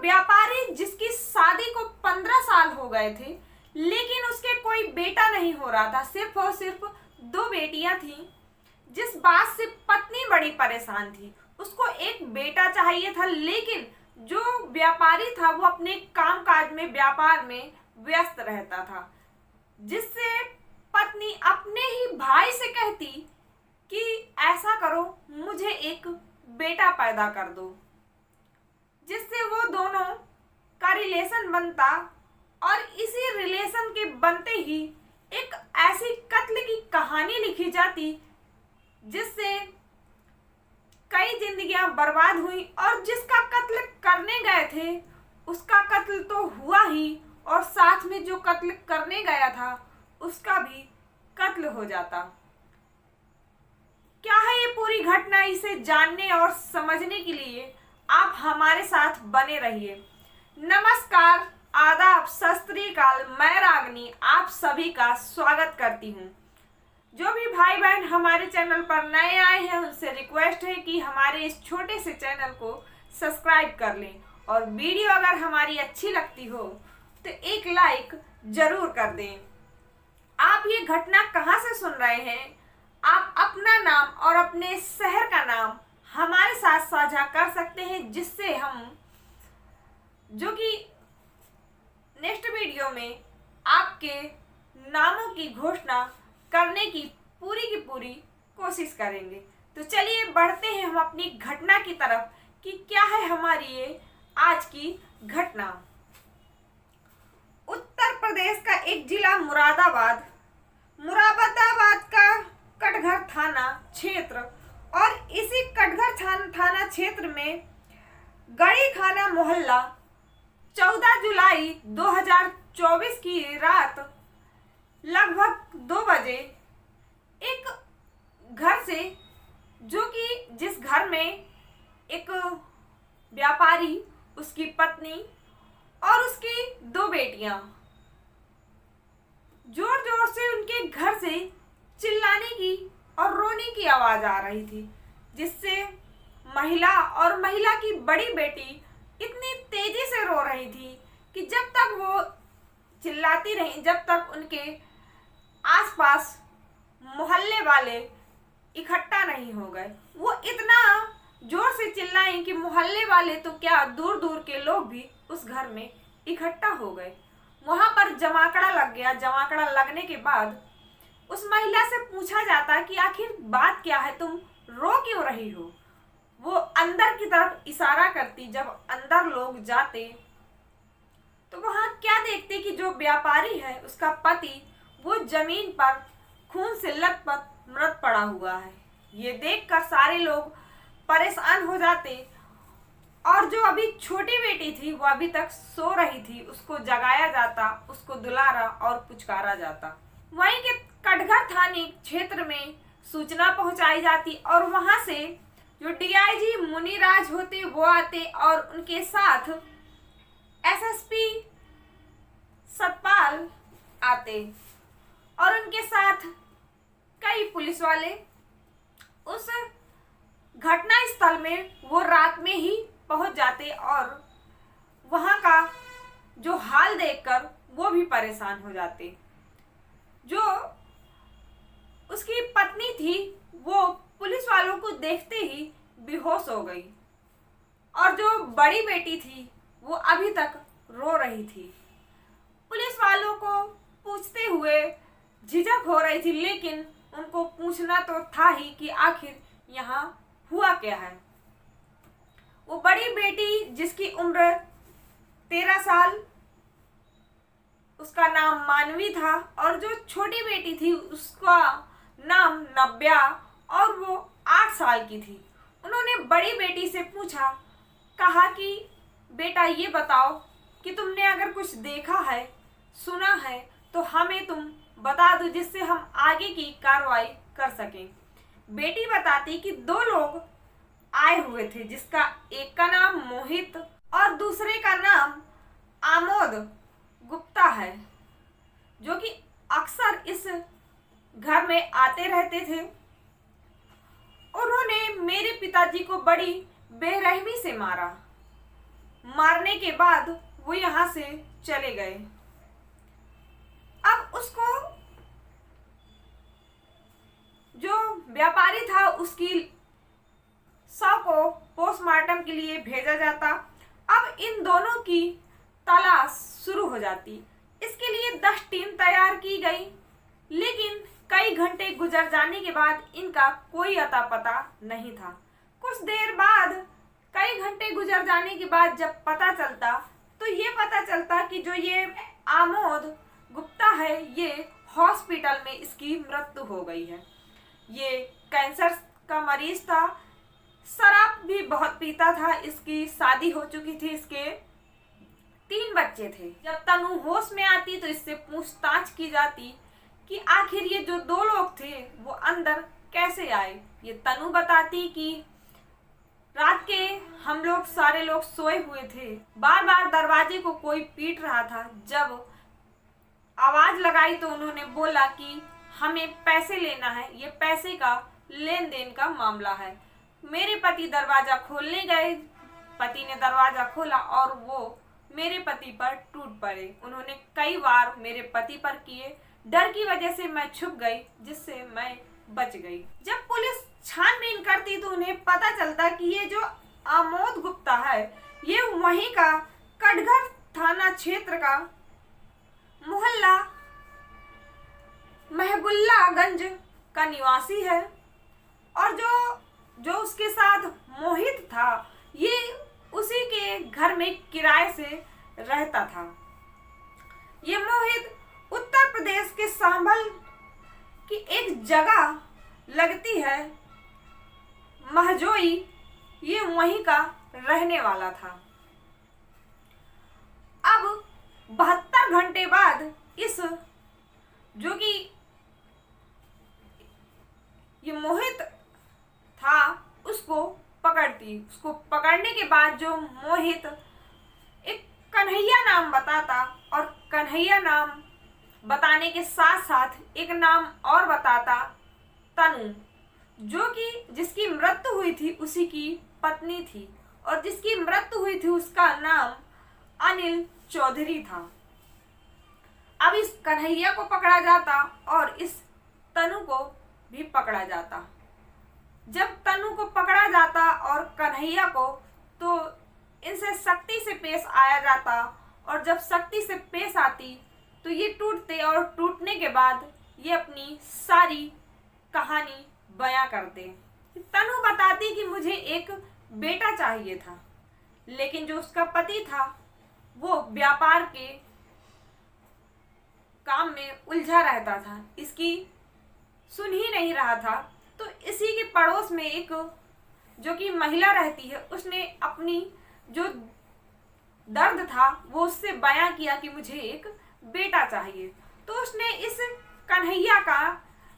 व्यापारी जिसकी शादी को 15 साल हो गए थे, लेकिन उसके कोई बेटा नहीं हो रहा था, सिर्फ और सिर्फ 2 बेटियां थीं। जिस बात से पत्नी बड़ी परेशान थी, उसको एक बेटा चाहिए था, लेकिन जो व्यापारी था वो अपने कामकाज में, व्यापार में व्यस्त रहता था, जिससे पत्नी अपने ही भाई से कहती कि ऐसा करो, मुझे एक बेटा पैदा कर दो, जिससे वो दोनों का रिलेशन बनता। और इसी रिलेशन के बनते ही एक ऐसी कत्ल की कहानी लिखी जाती जिससे कई जिंदगियां बर्बाद हुई, और जिसका कत्ल करने गए थे उसका कत्ल तो हुआ ही, और साथ में जो कत्ल करने गया था उसका भी कत्ल हो जाता। क्या है ये पूरी घटना, इसे जानने और समझने के लिए आप हमारे साथ बने रहिए। नमस्कार, आदाब, सत श्री अकाल, मैं रागनी आप सभी का स्वागत करती हूँ। जो भी भाई बहन हमारे चैनल पर नए आए हैं, उनसे रिक्वेस्ट है कि हमारे इस छोटे से चैनल को सब्सक्राइब कर लें, और वीडियो अगर हमारी अच्छी लगती हो तो एक लाइक जरूर कर दें। आप ये घटना कहाँ से सुन रहे हैं, आप अपना नाम और अपने शहर का नाम हमारे साथ साझा कर सकते हैं, जिससे हम जो कि नेक्स्ट वीडियो में आपके नामों की घोषणा करने की पूरी कोशिश करेंगे। तो चलिए बढ़ते हैं हम अपनी घटना की तरफ कि क्या है हमारी ये आज की घटना। उत्तर प्रदेश का एक जिला मुरादाबाद का कटघर थाना क्षेत्र, और इसी कटघर थाना क्षेत्र में गड़ी खाना मोहल्ला 14 जुलाई 2024 की रात लगभग 2 बजे एक घर से, जो कि जिस घर में एक व्यापारी, उसकी पत्नी और उसकी 2 बेटियां जोर जोर से उनके घर से चिल्लाने की और रोने की आवाज आ रही थी, जिससे महिला की बड़ी बेटी इतनी तेजी से रो रही थी कि जब तक वो चिल्लाती रही, जब तक उनके आसपास मोहल्ले वाले इकट्ठा नहीं हो गए। वो इतना जोर से चिल्लाई कि मोहल्ले वाले तो क्या, दूर दूर के लोग भी उस घर में इकट्ठा हो गए। वहां पर जमाकड़ा लग गया। जमाकड़ा लगने के बाद उस महिला से पूछा जाता कि आखिर बात क्या है, तुम रो क्यों रही हो। वो अंदर की तरफ इशारा करती। जब अंदर लोग जाते तो वहां क्या देखते कि जो व्यापारी है, उसका पति, वो जमीन पर खून से लथपथ मृत पड़ा हुआ है। ये देखकर सारे लोग परेशान हो जाते, और जो अभी छोटी बेटी थी वो अभी तक सो रही थी, उसको जगाया जाता, उसको दुलारा और पुचकारा जाता। वहीं के कटघर थाने क्षेत्र में सूचना पहुंचाई जाती, और वहां से जो डीआईजी मुनिराज होते वो आते, और उनके साथ एसएसपी सतपाल आते, और उनके साथ कई पुलिस वाले। उस घटना स्थल में वो रात में ही पहुंच जाते, और वहां का जो हाल देखकर वो भी परेशान हो जाते। जो उसकी पत्नी थी वो पुलिस वालों को देखते ही बेहोश हो गई, और जो बड़ी बेटी थी वो अभी तक रो रही थी। पुलिस वालों को पूछते हुए झिझक हो रही थी, लेकिन उनको पूछना तो था ही कि आखिर यहाँ हुआ क्या है। वो बड़ी बेटी जिसकी उम्र 13 साल, उसका नाम मानवी था, और जो छोटी बेटी थी उसका नाम नव्या, और वो 8 साल की थी। उन्होंने बड़ी बेटी से पूछा, कहा कि बेटा ये बताओ कि तुमने अगर कुछ देखा है, सुना है, तो हमें तुम बता दो, जिससे हम आगे की कार्रवाई कर सकें। बेटी बताती कि 2 लोग आए हुए थे, जिसका एक का नाम मोहित और दूसरे का नाम आमोद गुप्ता है, जो कि अक्सर इस घर में आते रहते थे। उन्होंने मेरे पिताजी को बड़ी बेरहमी से मारा। मारने के बाद वो यहाँ से चले गए। अब उसको जो व्यापारी था उसकी शव को पोस्टमार्टम के लिए भेजा जाता। अब इन दोनों की तलाश शुरू हो जाती। इसके लिए 10 टीम तैयार की गई, लेकिन कई घंटे गुजर जाने के बाद इनका कोई अता पता नहीं था। कुछ देर बाद, कई घंटे गुजर जाने के बाद जब पता चलता तो ये पता चलता कि जो ये आमोद गुप्ता है, ये हॉस्पिटल में इसकी मृत्यु हो गई है। ये कैंसर का मरीज था, शराब भी बहुत पीता था, इसकी शादी हो चुकी थी, इसके 3 बच्चे थे। जब तनु होश में आती तो इससे पूछताछ की जाती कि आखिर ये जो 2 लोग थे वो अंदर कैसे आए। ये तनु बताती कि रात के हम लोग सारे लोग सोए हुए थे, बार बार दरवाजे को कोई पीट रहा था। जब आवाज लगाई तो उन्होंने बोला कि हमें पैसे लेना है, ये पैसे का लेन देन का मामला है। मेरे पति दरवाजा खोलने गए, पति ने दरवाजा खोला और वो मेरे पति पर टूट पड़े। उन्होंने कई बार मेरे पति पर किए, डर की वजह से मैं छुप गई, जिससे मैं बच गई। जब पुलिस छानबीन करती तो उन्हें पता चलता कि ये जो आमोद गुप्ता है, ये वहीं का कटघर थाना क्षेत्र का मोहल्ला महबुल्लागंज का निवासी है। और जो उसके साथ मोहित था, ये उसी के घर में किराए से रहता था। ये मोहित उत्तर प्रदेश के संभल की एक जगह लगती है महजोई, ये वहीं का रहने वाला था। अब 72 घंटे बाद इस जो कि ये मोहित था उसको पकड़ती। उसको पकड़ने के बाद जो मोहित एक कन्हैया नाम बताता और कन्हैया नाम बताने के साथ साथ एक नाम और बताता, तनु, जो कि जिसकी मृत्यु हुई थी उसी की पत्नी थी, और जिसकी मृत्यु हुई थी उसका नाम अनिल चौधरी था। अब इस कन्हैया को पकड़ा जाता और इस तनु को भी पकड़ा जाता। जब तनु को पकड़ा जाता और कन्हैया को, तो इनसे सख्ती से पेश आया जाता, और जब सख्ती से पेश आती तो ये टूटते, और टूटने के बाद ये अपनी सारी कहानी बयां करते। तनु बताती कि मुझे एक बेटा चाहिए था, लेकिन जो उसका पति था वो व्यापार के काम में उलझा रहता था, इसकी सुन ही नहीं रहा था। तो इसी के पड़ोस में एक जो कि महिला रहती है, उसने अपनी जो दर्द था वो उससे बयां किया कि मुझे एक बेटा चाहिए। तो उसने इस कन्हैया का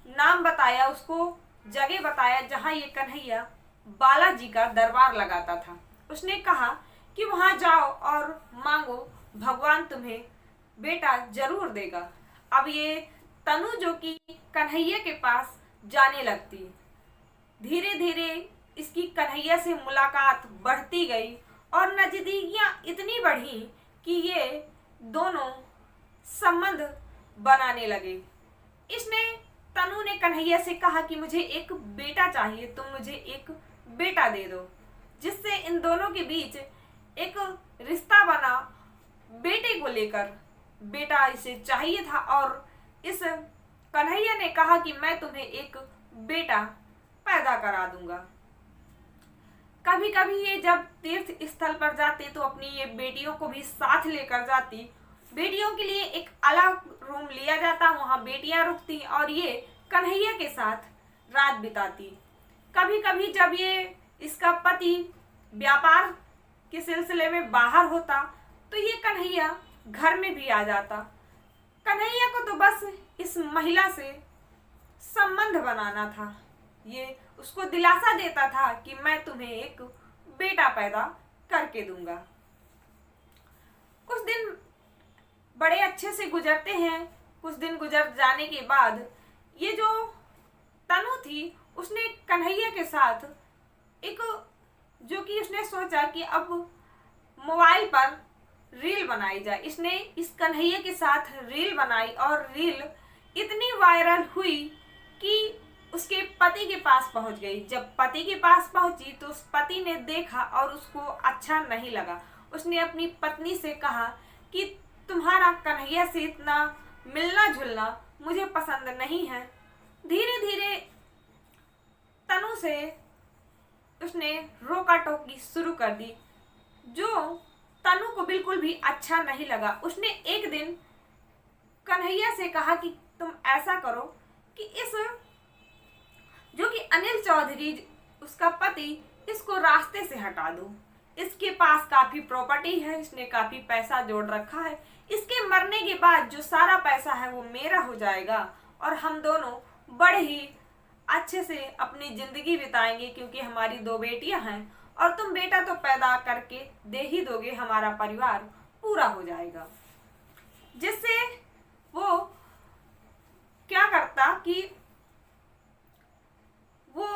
नाम बताया, उसको जगह बताया जहां ये कन्हैया बालाजी का दरबार लगाता था। उसने कहा कि वहां जाओ और मांगो, भगवान तुम्हें बेटा जरूर देगा। अब ये तनु जो कि कन्हैया के पास जाने लगती, धीरे धीरे इसकी कन्हैया से मुलाकात बढ़ती गई और नजदीकियां इतनी बढ़ी कि ये दोनों संबंध बनाने लगे। तनु ने कन्हैया से कहा कि मुझे एक बेटा चाहिए, तुम मुझे एक बेटा दे दो, जिससे इन दोनों के बीच एक रिश्ता बना बेटे को लेकर। बेटा इसे चाहिए था और इस कन्हैया ने कहा कि मैं तुम्हें एक बेटा पैदा करा दूंगा। कभी कभी ये जब तीर्थ स्थल पर जाते तो अपनी ये बेटियों को भी साथ लेकर जाती। बेटियों के लिए एक अलग रूम लिया जाता, वहां बेटियां रुकती और ये कन्हैया के साथ रात बिताती। कभी कभी जब ये इसका पति व्यापार के सिलसिले में बाहर होता तो ये कन्हैया घर में भी आ जाता। कन्हैया को तो बस इस महिला से संबंध बनाना था। ये उसको दिलासा देता था कि मैं तुम्हें एक बेटा पैदा करके दूंगा। कुछ दिन बड़े अच्छे से गुजरते हैं। कुछ दिन गुजर जाने के बाद ये जो तनु थी उसने कन्हैया के साथ एक जो कि उसने सोचा कि अब मोबाइल पर रील बनाई जाए। इसने इस कन्हैया के साथ रील बनाई और रील इतनी वायरल हुई कि उसके पति के पास पहुंच गई। जब पति के पास पहुंची तो उस पति ने देखा और उसको अच्छा नहीं लगा। उसने अपनी पत्नी से कहा कि तुम्हारा कन्हैया से इतना मिलना जुलना मुझे पसंद नहीं है। धीरे धीरे तनु से उसने रोका टोकी शुरू कर दी, जो तनु को बिल्कुल भी अच्छा नहीं लगा। उसने एक दिन कन्हैया से कहा कि तुम ऐसा करो कि इस जो कि अनिल चौधरी उसका पति, इसको रास्ते से हटा दो। इसके पास काफी प्रॉपर्टी है, इसने काफी पैसा जोड़ रखा है। इसके मरने के बाद जो सारा पैसा है वो मेरा हो जाएगा और हम दोनों बड़े ही अच्छे से अपनी जिंदगी बिताएंगे, क्योंकि हमारी 2 बेटियां हैं और तुम बेटा तो पैदा करके दे ही दोगे, हमारा परिवार पूरा हो जाएगा। जिससे वो क्या करता कि वो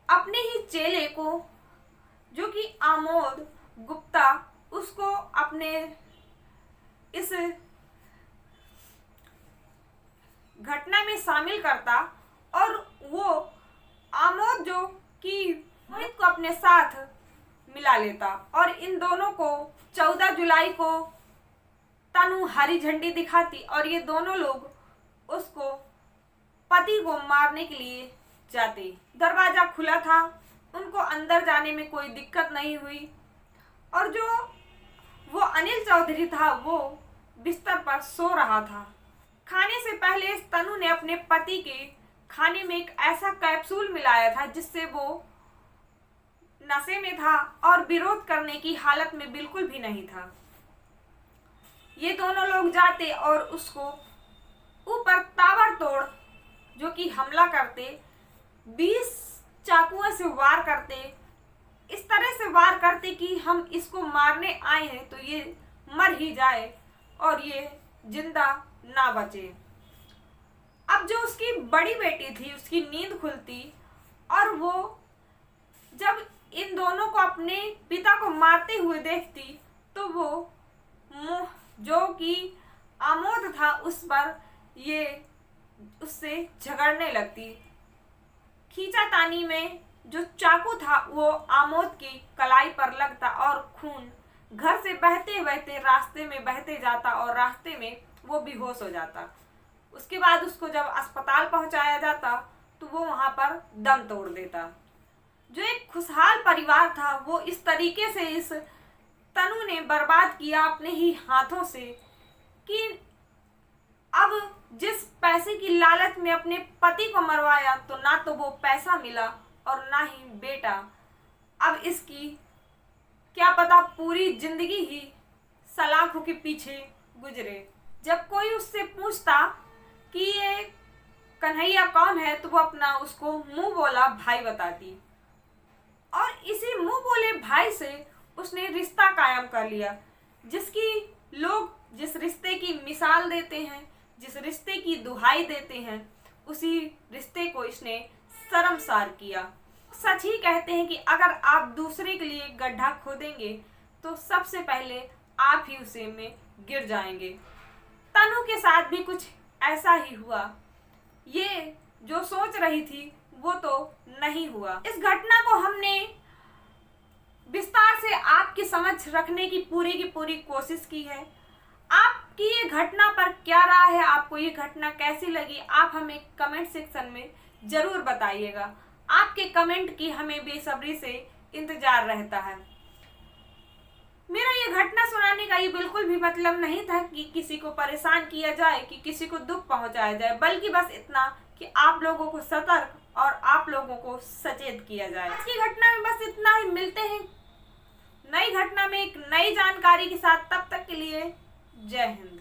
अपने ही चेले को, जो कि आमोद गुप्ता, उसको अपने इस घटना में शामिल करता और वो आमोद जो कि मोहित को अपने साथ मिला लेता और इन दोनों को 14 जुलाई को तनु हरी झंडी दिखाती और ये दोनों लोग उसको पति को मारने के लिए जाते। दरवाजा खुला था, उनको अंदर जाने में कोई दिक्कत नहीं हुई और जो वो अनिल चौधरी था वो बिस्तर पर सो रहा था। खाने से पहले तनु ने अपने पति के खाने में एक ऐसा कैप्सूल मिलाया था जिससे वो नशे में था और विरोध करने की हालत में बिल्कुल भी नहीं था। ये दोनों लोग जाते और उसको ऊपर ताबड़तोड़ जो कि हमला करते, 20 चाकुओं से वार करते, इस तरह से वार करते कि हम इसको मारने आए हैं तो ये मर ही जाए और ये जिंदा ना बचे। अब जो उसकी बड़ी बेटी थी उसकी नींद खुलती और वो जब इन दोनों को अपने पिता को मारते हुए देखती तो वो जो कि आमोद था उस पर ये उससे झगड़ने लगती। खींचातानी में जो चाकू था वो आमोद की कलाई पर लगता और खून घर से बहते बहते रास्ते में बहते जाता और रास्ते में वो बेहोश हो जाता। उसके बाद उसको जब अस्पताल पहुंचाया जाता तो वो वहां पर दम तोड़ देता। जो एक खुशहाल परिवार था वो इस तरीके से इस तनु ने बर्बाद किया अपने ही हाथों से कि अब जिस पैसे की लालच में अपने पति को मरवाया तो ना तो वो पैसा मिला और ना ही बेटा। अब इसकी क्या पता पूरी जिंदगी ही सलाखों के पीछे गुजरे। जब कोई उससे पूछता कि ये कन्हैया कौन है तो वो अपना उसको मुंह बोला भाई बताती और इसी मुंह बोले भाई से उसने रिश्ता कायम कर लिया, जिसकी लोग जिस रिश्ते की मिसाल देते हैं, जिस रिश्ते की दुहाई देते हैं, उसी रिश्ते को इसने शर्मसार किया। सच ही कहते हैं कि अगर आप दूसरे के लिए गड्ढा खोदेंगे तो सबसे पहले आप ही उसे में गिर जाएंगे। तनु के साथ भी कुछ ऐसा ही हुआ। ये जो सोच रही थी वो तो नहीं हुआ। इस घटना को हमने विस्तार से आपके समक्ष रखने की पूरी कोशिश की है। आपकी ये घटना पर क्या राय है, आपको ये घटना कैसी लगी, आप हमें कमेंट सेक्शन में जरूर बताइएगा। आपके कमेंट की हमें बेसब्री से इंतजार रहता है। मेरा ये घटना सुनाने का ये बिल्कुल भी मतलब नहीं था कि किसी को परेशान किया जाए, कि किसी को दुख पहुंचाया जाए, बल्कि बस इतना कि आप लोगों को सतर्क और आप लोगों को सचेत किया जाए। आज की घटना में बस इतना ही। मिलते हैं नई घटना में एक नई जानकारी के साथ। तब तक के लिए जय हिंद।